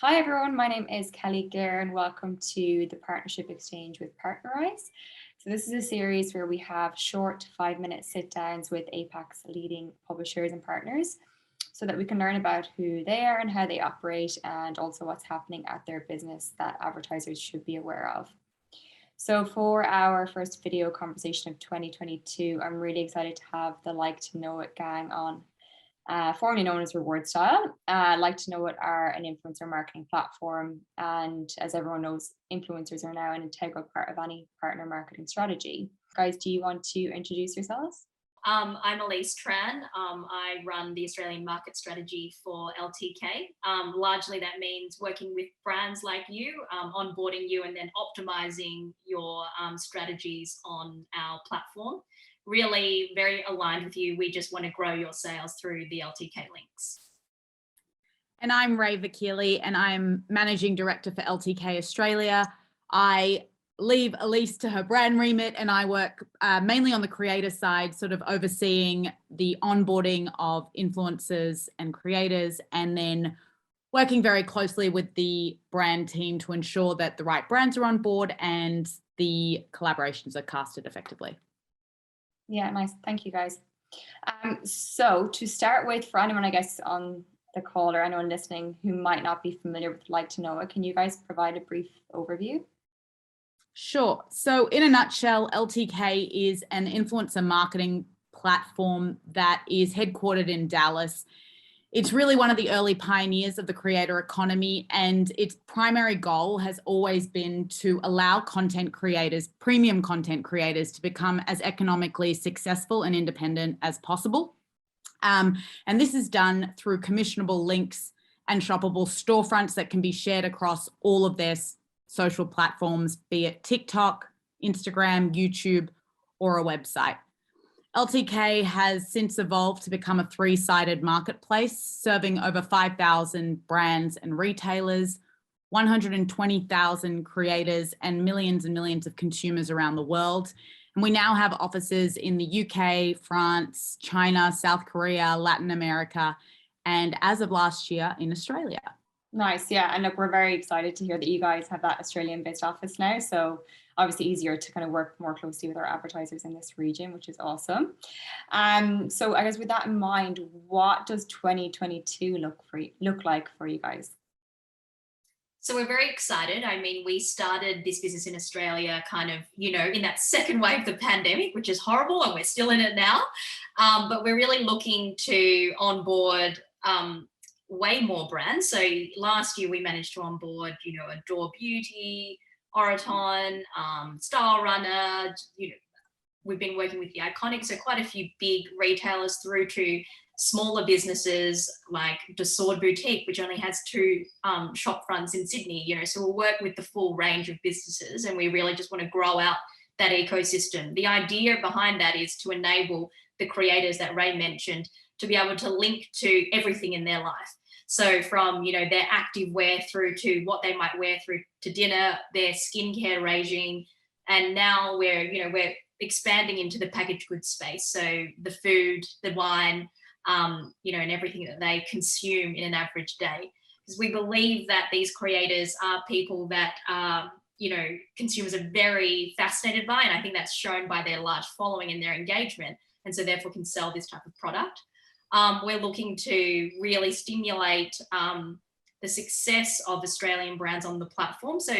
Hi everyone, my name is Kelly Gare and welcome to the Partnership Exchange with Partnerize. So this is a series where we have short 5-minute sit downs with APAC's leading publishers and partners so that we can learn about who they are and how they operate and also what's happening at their business that advertisers should be aware of. So for our first video conversation of 2022, I'm really excited to have the Like to Know It gang on. Formerly known as Reward Style. Like to Know It are an influencer marketing platform. And as everyone knows, influencers are now an integral part of any partner marketing strategy. Guys, do you want to introduce yourselves? I'm Elise Tran. I run the Australian market strategy for LTK. Largely that means working with brands like you, onboarding you and then optimizing your strategies on our platform. Really very aligned with you. We just want to grow your sales through the LTK links. And I'm Rayvakili and I'm Managing Director for LTK Australia. I leave Elise to her brand remit and I work mainly on the creator side, sort of overseeing the onboarding of influencers and creators and then working very closely with the brand team to ensure that the right brands are on board and the collaborations are casted effectively. Yeah, nice. Thank you, guys. So to start with, for anyone, I guess, on the call or anyone listening who might not be familiar with Like to Know It, can you guys provide a brief overview? Sure. So in a nutshell, LTK is an influencer marketing platform that is headquartered in Dallas. It's really one of the early pioneers of the creator economy, and its primary goal has always been to allow content creators, premium content creators, to become as economically successful and independent as possible. And this is done through commissionable links and shoppable storefronts that can be shared across all of their social platforms, be it TikTok, Instagram, YouTube, or a website. LTK has since evolved to become a 3-sided marketplace, serving over 5,000 brands and retailers, 120,000 creators, and millions of consumers around the world. And we now have offices in the UK, France, China, South Korea, Latin America, and as of last year in Australia. Nice, yeah. And look, we're very excited to hear that you guys have that Australian-based office now. So obviously easier to kind of work more closely with our advertisers in this region, which is awesome. So I guess with that in mind, what does 2022 look like for you guys? So we're very excited. I mean, we started this business in Australia kind of, in that second wave of the pandemic, which is horrible, and we're still in it now. But we're really looking to onboard way more brands. So last year we managed to onboard, Adore Beauty, Oraton, Style Runner, we've been working with the Iconic, so quite a few big retailers through to smaller businesses like Sword Boutique, which only has 2 shop fronts in Sydney, so we'll work with the full range of businesses and we really just want to grow out that ecosystem. The idea behind that is to enable the creators that Ray mentioned to be able to link to everything in their life. So from, their active wear through to what they might wear through to dinner, their skincare regime. And now we're expanding into the packaged goods space. So the food, the wine, and everything that they consume in an average day. Because we believe that these creators are people that, consumers are very fascinated by. And I think that's shown by their large following and their engagement. And so therefore can sell this type of product. We're looking to really stimulate the success of Australian brands on the platform. So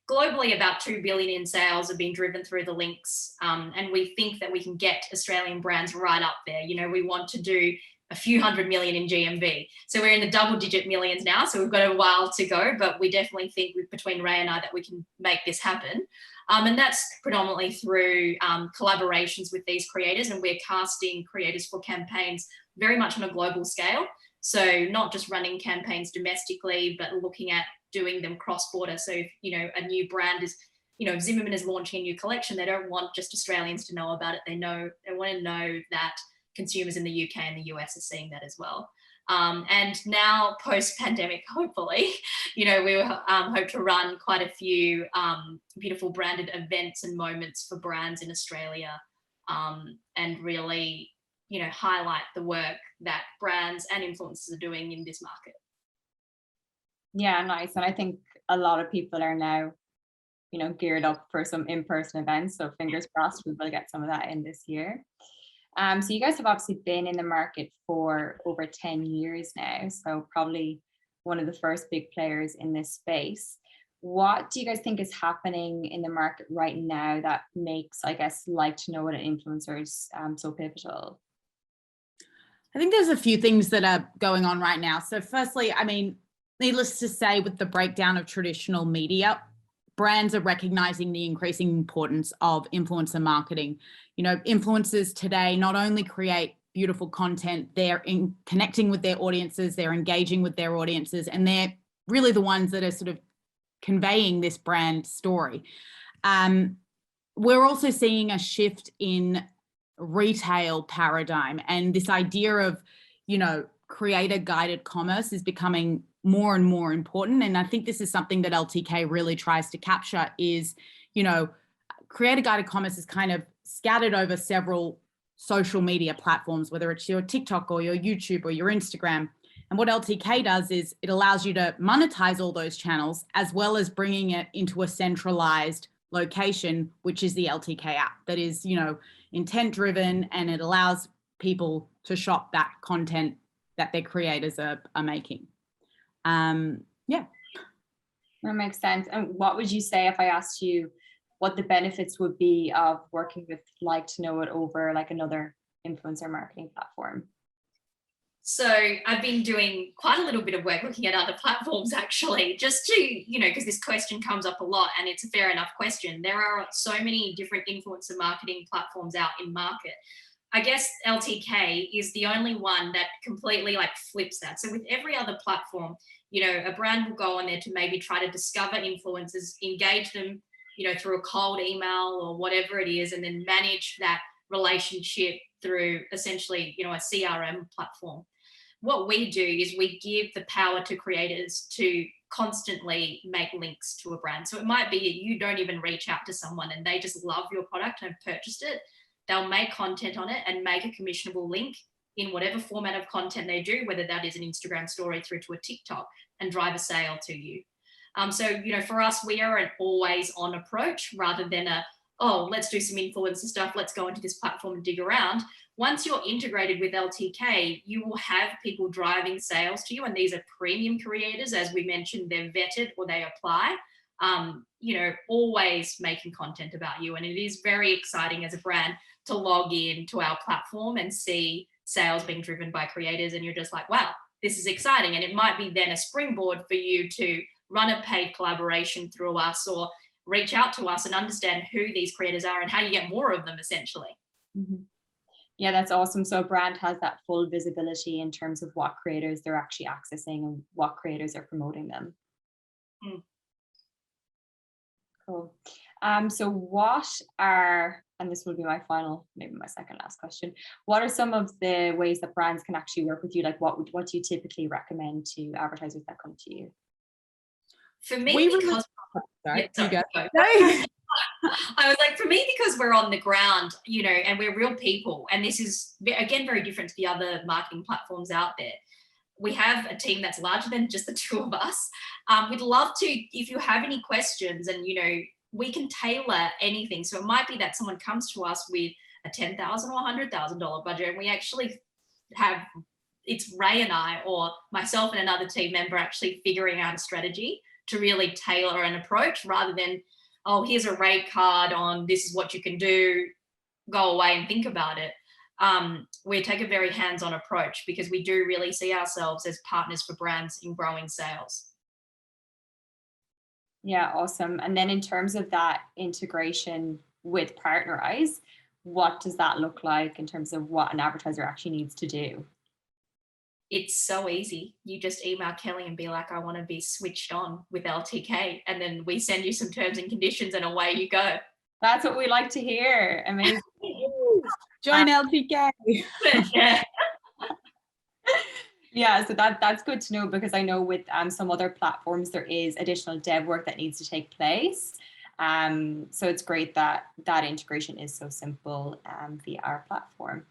globally, about 2 billion in sales have been driven through the links. And we think that we can get Australian brands right up there. We want to do a few hundred million in GMV. So we're in the double-digit millions now. So we've got a while to go, but we definitely think between Ray and I that we can make this happen. And that's predominantly through collaborations with these creators, and we're casting creators for campaigns very much on a global scale. So not just running campaigns domestically, but looking at doing them cross-border. So if, a new brand is, Zimmerman is launching a new collection, they don't want just Australians to know about it. They want to know that consumers in the UK and the US are seeing that as well. And now post-pandemic, hopefully, we hope to run quite a few beautiful branded events and moments for brands in Australia and really, highlight the work that brands and influencers are doing in this market. Yeah, nice. And I think a lot of people are now, geared up for some in-person events. So fingers crossed we will get some of that in this year. So you guys have obviously been in the market for over 10 years now. So probably one of the first big players in this space. What do you guys think is happening in the market right now that makes, I guess, like to know what influencers so pivotal? I think there's a few things that are going on right now. So firstly, I mean, needless to say, with the breakdown of traditional media, brands are recognizing the increasing importance of influencer marketing. Influencers today not only create beautiful content, they're connecting with their audiences, they're engaging with their audiences, and they're really the ones that are sort of conveying this brand story. We're also seeing a shift in retail paradigm, and this idea of creator guided commerce is becoming more and more important. And I think this is something that LTK really tries to capture is, creator guided commerce is kind of scattered over several social media platforms, whether it's your TikTok or your YouTube or your Instagram. And what LTK does is it allows you to monetize all those channels as well as bringing it into a centralized location, which is the LTK app that is, intent driven, and it allows people to shop that content that their creators are making. Yeah. That makes sense. And what would you say if I asked you what the benefits would be of working with Like to Know It over like another influencer marketing platform? So I've been doing quite a little bit of work looking at other platforms, actually, just to, because this question comes up a lot and it's a fair enough question. There are so many different influencer marketing platforms out in market. I guess LTK is the only one that completely flips that. So with every other platform, a brand will go on there to maybe try to discover influencers, engage them, through a cold email or whatever it is, and then manage that relationship through essentially, a CRM platform. What we do is we give the power to creators to constantly make links to a brand. So it might be you don't even reach out to someone and they just love your product and have purchased it. They'll make content on it and make a commissionable link in whatever format of content they do, whether that is an Instagram story through to a TikTok, and drive a sale to you. So, for us, we are an always on approach rather than let's do some influencer stuff. Let's go into this platform and dig around. Once you're integrated with LTK, you will have people driving sales to you. And these are premium creators. As we mentioned, they're vetted or they apply, always making content about you. And it is very exciting as a brand to log in to our platform and see sales being driven by creators. And you're just like, wow, this is exciting. And it might be then a springboard for you to run a paid collaboration through us or reach out to us and understand who these creators are and how you get more of them, essentially. Mm-hmm. Yeah, that's awesome. So a brand has that full visibility in terms of what creators they're actually accessing and what creators are promoting them. Mm. Cool. So what are, and this will be my final, maybe my second last question, what are some of the ways that brands can actually work with you? Like what do you typically recommend to advertisers that come to you? For me, because sorry, you go. I was like, for me, because we're on the ground, and we're real people, and this is, again, very different to the other marketing platforms out there. We have a team that's larger than just the two of us. We'd love to, if you have any questions, and, we can tailor anything. So it might be that someone comes to us with a $10,000 or $100,000 budget, and we actually have, it's Ray and I, or myself and another team member actually figuring out a strategy to really tailor an approach rather than, here's a rate card on this is what you can do, go away and think about it. We take a very hands-on approach because we do really see ourselves as partners for brands in growing sales. Yeah, awesome. And then in terms of that integration with Partnerize, what does that look like in terms of what an advertiser actually needs to do? It's so easy. You just email Kelly and be like, I want to be switched on with LTK. And then we send you some terms and conditions and away you go. That's what we like to hear. Amazing. Join LTK. Yeah. Yeah, so that's good to know, because I know with some other platforms there is additional dev work that needs to take place. So it's great that that integration is so simple via our platform.